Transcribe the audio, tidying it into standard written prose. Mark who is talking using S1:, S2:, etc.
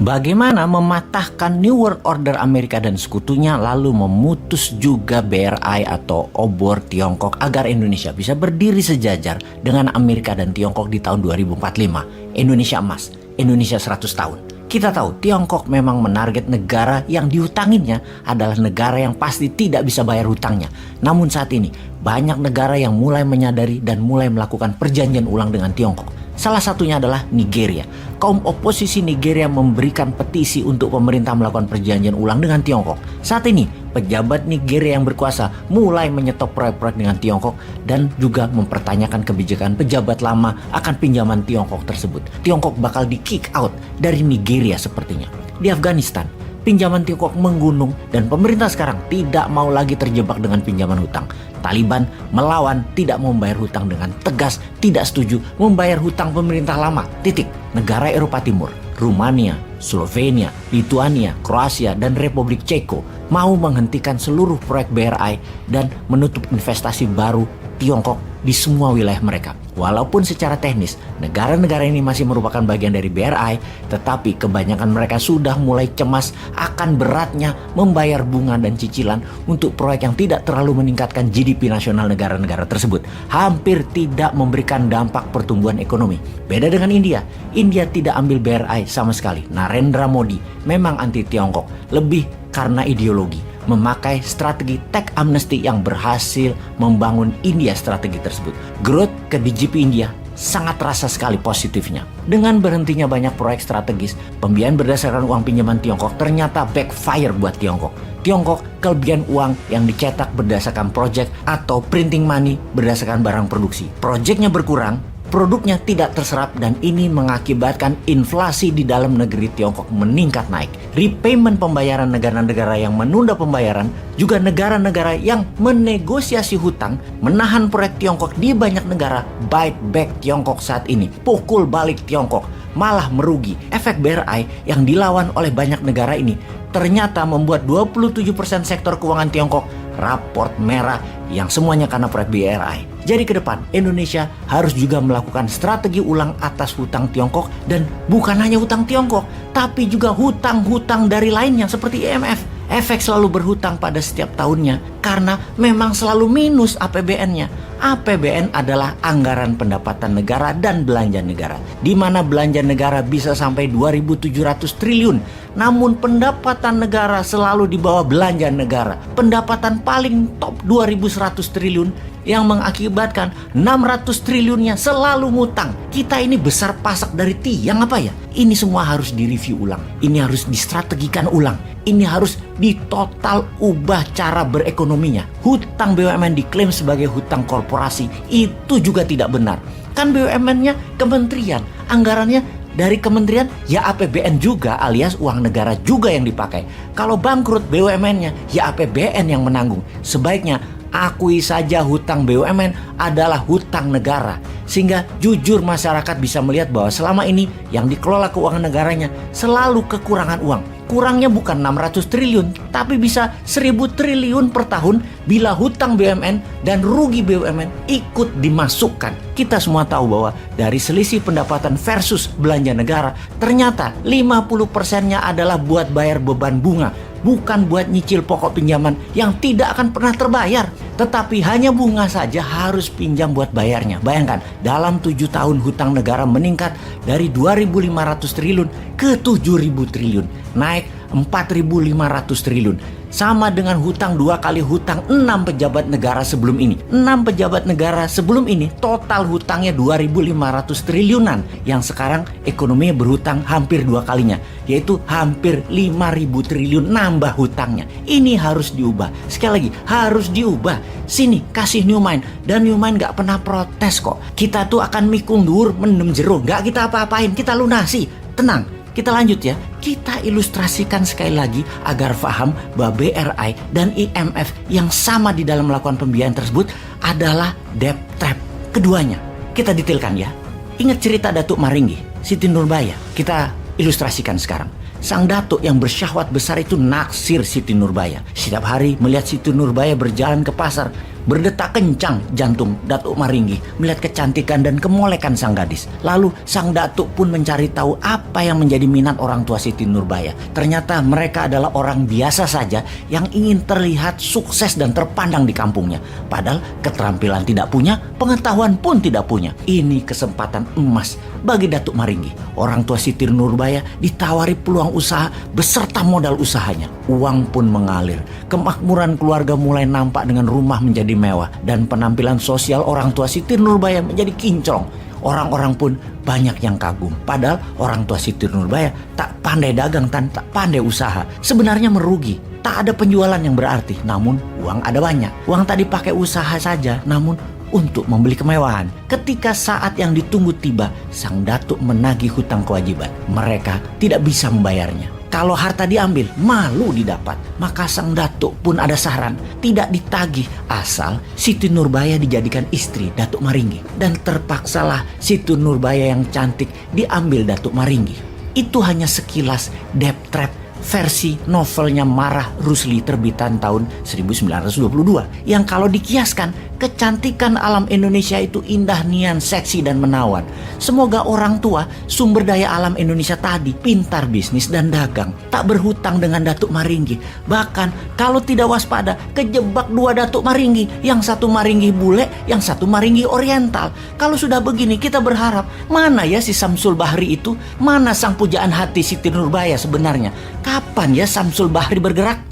S1: Bagaimana mematahkan New World Order Amerika dan sekutunya, lalu memutus juga BRI atau obor Tiongkok agar Indonesia bisa berdiri sejajar dengan Amerika dan Tiongkok di tahun 2045. Indonesia emas, Indonesia 100 tahun. Kita tahu Tiongkok memang menarget negara yang dihutanginya adalah negara yang pasti tidak bisa bayar hutangnya. Namun saat ini banyak negara yang mulai menyadari dan mulai melakukan perjanjian ulang dengan Tiongkok. Salah satunya adalah Nigeria. Kaum oposisi Nigeria memberikan petisi untuk pemerintah melakukan perjanjian ulang dengan Tiongkok. Saat ini, pejabat Nigeria yang berkuasa mulai menyetop proyek-proyek dengan Tiongkok dan juga mempertanyakan kebijakan pejabat lama akan pinjaman Tiongkok tersebut. Tiongkok bakal di-kick out dari Nigeria sepertinya. Di Afghanistan, pinjaman Tiongkok menggunung dan pemerintah sekarang tidak mau lagi terjebak dengan pinjaman hutang. Taliban melawan, tidak mau membayar hutang dengan tegas, tidak setuju membayar hutang pemerintah lama. Titik. Negara Eropa Timur, Rumania, Slovenia, Lituania, Kroasia, dan Republik Ceko mau menghentikan seluruh proyek BRI dan menutup investasi baru Tiongkok di semua wilayah mereka. Walaupun secara teknis negara-negara ini masih merupakan bagian dari BRI, tetapi kebanyakan mereka sudah mulai cemas akan beratnya membayar bunga dan cicilan untuk proyek yang tidak terlalu meningkatkan GDP nasional negara-negara tersebut. Hampir tidak memberikan dampak pertumbuhan ekonomi. Beda dengan India. India tidak ambil BRI sama sekali. Narendra Modi memang anti Tiongkok, lebih karena ideologi. Memakai strategi tax amnesty yang berhasil membangun India strategi tersebut. Growth ke DGP India sangat terasa sekali positifnya. Dengan berhentinya banyak proyek strategis, pembiayaan berdasarkan uang pinjaman Tiongkok ternyata backfire buat Tiongkok. Tiongkok kelebihan uang yang dicetak berdasarkan project atau printing money berdasarkan barang produksi. Projectnya berkurang, produknya tidak terserap, dan ini mengakibatkan inflasi di dalam negeri Tiongkok meningkat naik. Repayment pembayaran negara-negara yang menunda pembayaran, juga negara-negara yang menegosiasi hutang, menahan proyek Tiongkok di banyak negara, bite back Tiongkok saat ini, pukul balik Tiongkok, malah merugi. Efek BRI yang dilawan oleh banyak negara ini ternyata membuat 27% sektor keuangan Tiongkok raport merah, yang semuanya karena proyek BRI. Jadi ke depan Indonesia harus juga melakukan strategi ulang atas hutang Tiongkok, dan bukan hanya hutang Tiongkok, tapi juga hutang-hutang dari lainnya seperti IMF. Efek selalu berhutang pada setiap tahunnya karena memang selalu minus APBN-nya. APBN adalah anggaran pendapatan negara dan belanja negara, di mana belanja negara bisa sampai 2.700 triliun. Namun pendapatan negara selalu di bawah belanja negara. Pendapatan paling top 2.100 triliun yang mengakibatkan 600 triliunnya selalu ngutang. Kita ini besar pasak dari tiang apa ya? Ini semua harus direview ulang. Ini harus distrategikan ulang. Ini harus ditotal ubah cara berekonominya. Hutang BUMN diklaim sebagai hutang korporasi, itu juga tidak benar. Kan BUMN-nya kementerian, anggarannya dari kementerian ya APBN juga, alias uang negara juga yang dipakai. Kalau bangkrut BUMN-nya ya APBN yang menanggung. Sebaiknya akui saja hutang BUMN adalah hutang negara, sehingga jujur masyarakat bisa melihat bahwa selama ini yang dikelola keuangan negaranya selalu kekurangan uang. Kurangnya bukan 600 triliun, tapi bisa 1.000 triliun per tahun bila hutang BUMN dan rugi BUMN ikut dimasukkan. Kita semua tahu bahwa dari selisih pendapatan versus belanja negara, ternyata 50%-nya adalah buat bayar beban bunga, bukan buat nyicil pokok pinjaman yang tidak akan pernah terbayar. Tetapi hanya bunga saja harus pinjam buat bayarnya. Bayangkan, dalam 7 tahun hutang negara meningkat dari 2.500 triliun ke 7.000 triliun. Naik 4.500 triliun. Sama dengan hutang 2 kali hutang 6 pejabat negara sebelum ini. 6 pejabat negara sebelum ini total hutangnya 2.500 triliunan. Yang sekarang ekonominya berhutang hampir 2 kalinya, yaitu hampir 5.000 triliun nambah hutangnya. Ini harus diubah. Sekali lagi, harus diubah. Sini, kasih New Mind. Dan New Mind gak pernah protes kok. Kita tuh akan mikul dur, mendem jeruk. Gak kita apa-apain, kita lunasi. Tenang. Kita lanjut ya, kita ilustrasikan sekali lagi agar paham bahwa BRI dan IMF yang sama di dalam melakukan pembiayaan tersebut adalah debt trap. Keduanya, kita detailkan ya. Ingat cerita Datuk Maringgi, Siti Nurbaya. Kita ilustrasikan sekarang. Sang datuk yang bersyahwat besar itu naksir Siti Nurbaya. Setiap hari melihat Siti Nurbaya berjalan ke pasar, Berdetak kencang jantung Datuk Maringgi melihat kecantikan dan kemolekan sang gadis. Lalu sang datuk pun mencari tahu apa yang menjadi minat orang tua Siti Nurbaya. Ternyata mereka adalah orang biasa saja yang ingin terlihat sukses dan terpandang di kampungnya. Padahal keterampilan tidak punya, pengetahuan pun tidak punya. Ini kesempatan emas bagi Datuk Maringgi. Orang tua Siti Nurbaya ditawari peluang usaha beserta modal usahanya. Uang pun mengalir. Kemakmuran keluarga mulai nampak dengan rumah menjadi mewah dan penampilan sosial orang tua Siti Nurbaya menjadi kinclong. Orang-orang pun banyak yang kagum. Padahal orang tua Siti Nurbaya tak pandai dagang dan tak pandai usaha. Sebenarnya merugi. Tak ada penjualan yang berarti, namun uang ada banyak. Uang tak dipakai usaha saja, namun untuk membeli kemewahan. Ketika saat yang ditunggu tiba, sang datuk menagih hutang kewajiban. Mereka tidak bisa membayarnya. Kalau harta diambil, malu didapat. Maka sang datuk pun ada saran, tidak ditagih asal Siti Nurbaya dijadikan istri Datuk Maringgi. Dan terpaksalah Siti Nurbaya yang cantik diambil Datuk Maringgi. Itu hanya sekilas debt trap versi novelnya Marah Rusli terbitan tahun 1922 yang kalau dikiaskan kecantikan alam Indonesia itu indah, nian, seksi dan menawan. Semoga orang tua sumber daya alam Indonesia tadi pintar bisnis dan dagang, tak berhutang dengan Datuk Maringgi. Bahkan kalau tidak waspada kejebak dua Datuk Maringgi, yang satu Maringgi bule, yang satu Maringgi oriental. Kalau sudah begini kita berharap mana ya si Samsul Bahri itu, mana sang pujaan hati Siti Nurbaya sebenarnya? Kapan ya Samsul Bahri bergerak?